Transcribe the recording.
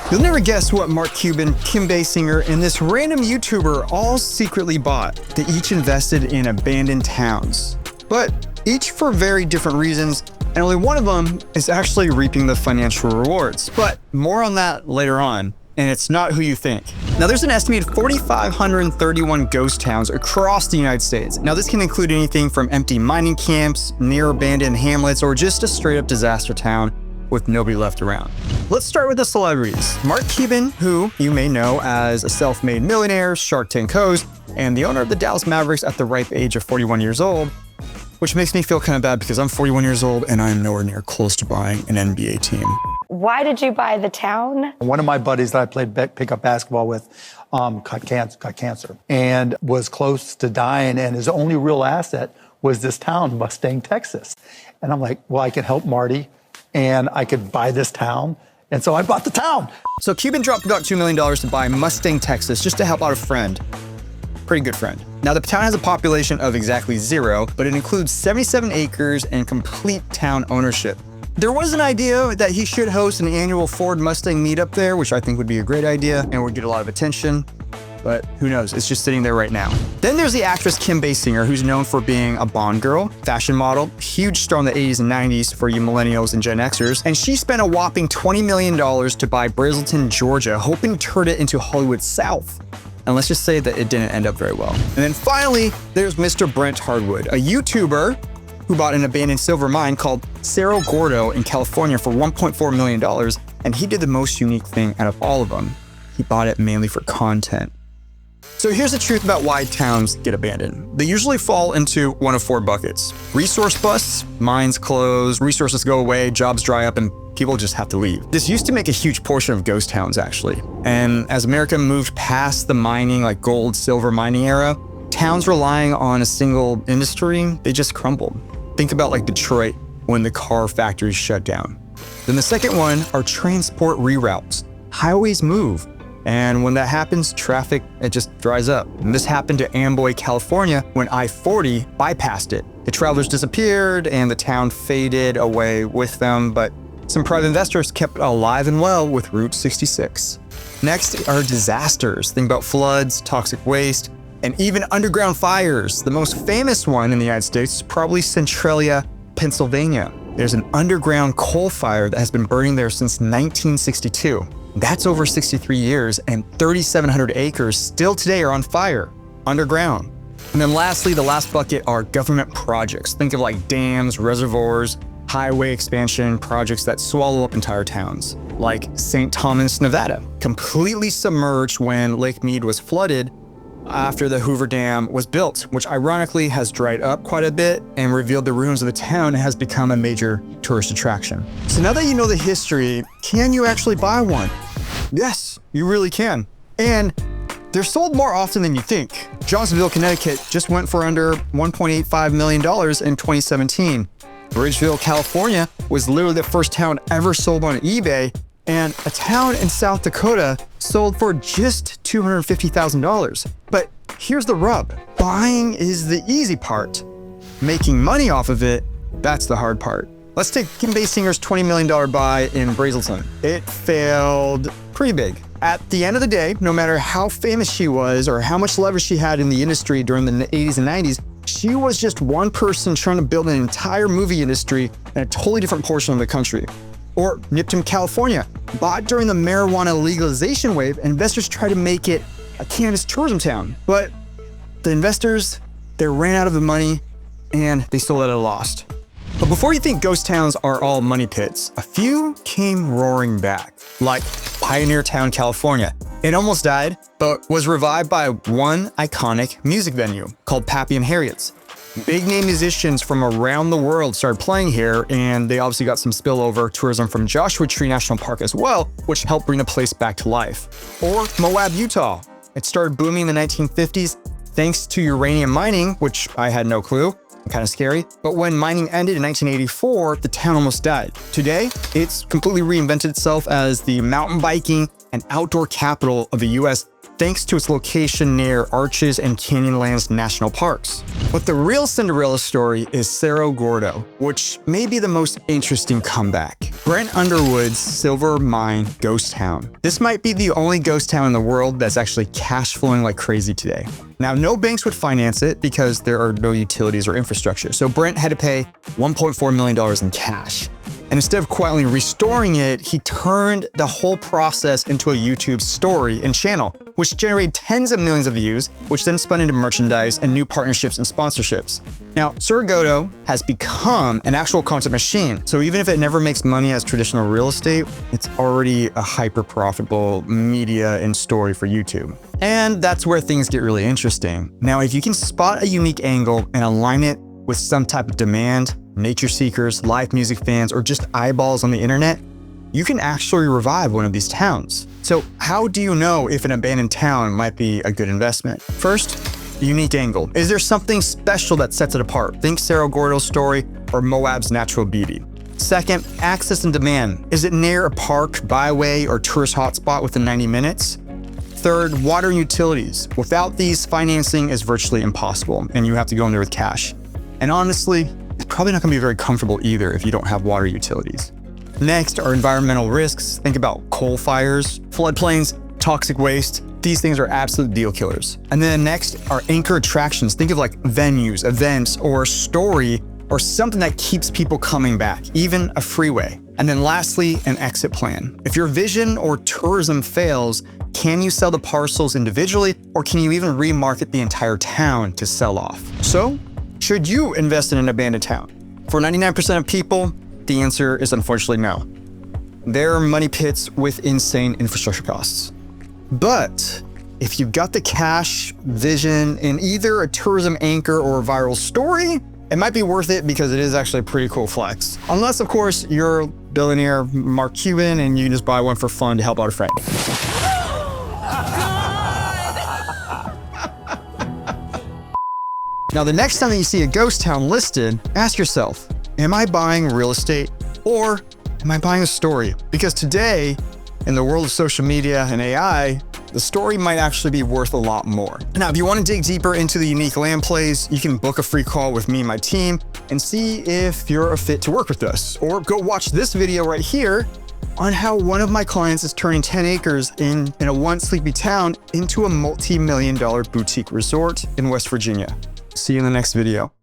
You'll never guess what Mark Cuban, Kim Basinger, and this random YouTuber all secretly bought. They each invested in abandoned towns, but each for very different reasons, and only one of them is actually reaping the financial rewards. But more on that later on, and it's not who you think. Now, there's an estimated 4,531 ghost towns across the United States. Now, this can include anything from empty mining camps, near abandoned hamlets, or just a straight up disaster town with nobody left around. Let's start with the celebrities. Mark Cuban, who you may know as a self-made millionaire, Shark Tank host, and the owner of the Dallas Mavericks at the ripe age of 41 years old, which makes me feel kind of bad because I'm 41 years old and I'm nowhere near close to buying an NBA team. Why did you buy the town? One of my buddies that I played pickup basketball with got cancer and was close to dying, and his only real asset was this town, Mustang, Texas. And I'm like, well, I can help Marty and I could buy this town. And so I bought the town. So Cuban dropped about $2 million to buy Mustang, Texas, just to help out a friend. Pretty good friend. Now, the town has a population of exactly 0, but it includes 77 acres and complete town ownership. There was an idea that he should host an annual Ford Mustang meetup there, which I think would be a great idea and would get a lot of attention, but who knows, it's just sitting there right now. Then there's the actress Kim Basinger, who's known for being a Bond girl, fashion model, huge star in the 80s and 90s for you millennials and Gen Xers, and she spent a whopping $20 million to buy Brazelton, Georgia, hoping to turn it into Hollywood South. And let's just say that it didn't end up very well. And then finally, there's Mr. Brent Hardwood, a YouTuber who bought an abandoned silver mine called Cerro Gordo in California for $1.4 million. And he did the most unique thing out of all of them. He bought it mainly for content. So here's the truth about why towns get abandoned. They usually fall into one of 4 buckets. Resource busts, mines close, resources go away, jobs dry up, and people just have to leave. This used to make a huge portion of ghost towns, actually. And as America moved past the mining, like gold, silver mining era, towns relying on a single industry, they just crumbled. Think about like Detroit when the car factories shut down. Then the second one are transport reroutes. Highways move. And when that happens, traffic, it just dries up. And this happened to Amboy, California, when I-40 bypassed it. The travelers disappeared and the town faded away with them, but some private investors kept it alive and well with Route 66. Next are disasters. Think about floods, toxic waste, and even underground fires. The most famous one in the United States is probably Centralia, Pennsylvania. There's an underground coal fire that has been burning there since 1962. That's over 63 years, and 3,700 acres still today are on fire, underground. And then lastly, the last bucket are government projects. Think of like dams, reservoirs, highway expansion projects that swallow up entire towns. Like St. Thomas, Nevada, completely submerged when Lake Mead was flooded after the Hoover Dam was built, which ironically has dried up quite a bit and revealed the ruins of the town and has become a major tourist attraction. So now that you know the history, can you actually buy one? Yes, you really can. And they're sold more often than you think. Johnsonville, Connecticut just went for under $1.85 million in 2017. Bridgeville, California was literally the first town ever sold on eBay, and a town in South Dakota sold for just $250,000. But here's the rub. Buying is the easy part. Making money off of it, that's the hard part. Let's take Kim Basinger's $20 million buy in Brazelton. It failed pretty big. At the end of the day, no matter how famous she was or how much leverage she had in the industry during the 80s and 90s, she was just one person trying to build an entire movie industry in a totally different portion of the country. Or Nipton, California, bought during the marijuana legalization wave, investors tried to make it a cannabis tourism town. But the investors, they ran out of the money and they sold at a loss. But before you think ghost towns are all money pits, a few came roaring back, like Pioneer Town, California. It almost died, but was revived by one iconic music venue called Pappy and Harriet's. Big name musicians from around the world started playing here, and they obviously got some spillover tourism from Joshua Tree National Park as well, which helped bring the place back to life. Or Moab, Utah. It started booming in the 1950s thanks to uranium mining, which I had no clue. Kind of scary. But when mining ended in 1984, the town almost died. Today, it's completely reinvented itself as the mountain biking and outdoor capital of the US thanks to its location near Arches and Canyonlands National Parks. But the real Cinderella story is Cerro Gordo, which may be the most interesting comeback. Brent Underwood's Silver Mine Ghost Town. This might be the only ghost town in the world that's actually cash flowing like crazy today. Now, no banks would finance it because there are no utilities or infrastructure, so Brent had to pay $1.4 million in cash. And instead of quietly restoring it, he turned the whole process into a YouTube story and channel, which generated tens of millions of views, which then spun into merchandise and new partnerships and sponsorships. Now, Cerro Gordo has become an actual content machine. So even if it never makes money as traditional real estate, it's already a hyper profitable media and story for YouTube. And that's where things get really interesting. Now, if you can spot a unique angle and align it with some type of demand, nature seekers, live music fans, or just eyeballs on the internet, you can actually revive one of these towns. So how do you know if an abandoned town might be a good investment? First, unique angle. Is there something special that sets it apart? Think Cerro Gordo's story or Moab's natural beauty. Second, access and demand. Is it near a park, byway, or tourist hotspot within 90 minutes? Third, water and utilities. Without these, financing is virtually impossible, and you have to go in there with cash. And honestly, it's probably not gonna be very comfortable either if you don't have water utilities. Next are environmental risks. Think about coal fires, floodplains, toxic waste. These things are absolute deal killers. And then next are anchor attractions. Think of like venues, events, or a story, or something that keeps people coming back, even a freeway. And then lastly, an exit plan. If your vision or tourism fails, can you sell the parcels individually, or can you even remarket the entire town to sell off? So, should you invest in an abandoned town? For 99% of people, the answer is unfortunately no. There are money pits with insane infrastructure costs. But if you've got the cash, vision, and either a tourism anchor or a viral story, it might be worth it because it is actually a pretty cool flex. Unless, of course, you're billionaire Mark Cuban and you can just buy one for fun to help out a friend. Now, the next time that you see a ghost town listed, ask yourself, am I buying real estate or am I buying a story? Because today, in the world of social media and AI, the story might actually be worth a lot more. Now, if you want to dig deeper into the unique land plays, you can book a free call with me and my team and see if you're a fit to work with us. Or go watch this video right here on how one of my clients is turning 10 acres in a once sleepy town into a multi-million-dollar boutique resort in West Virginia. See you in the next video.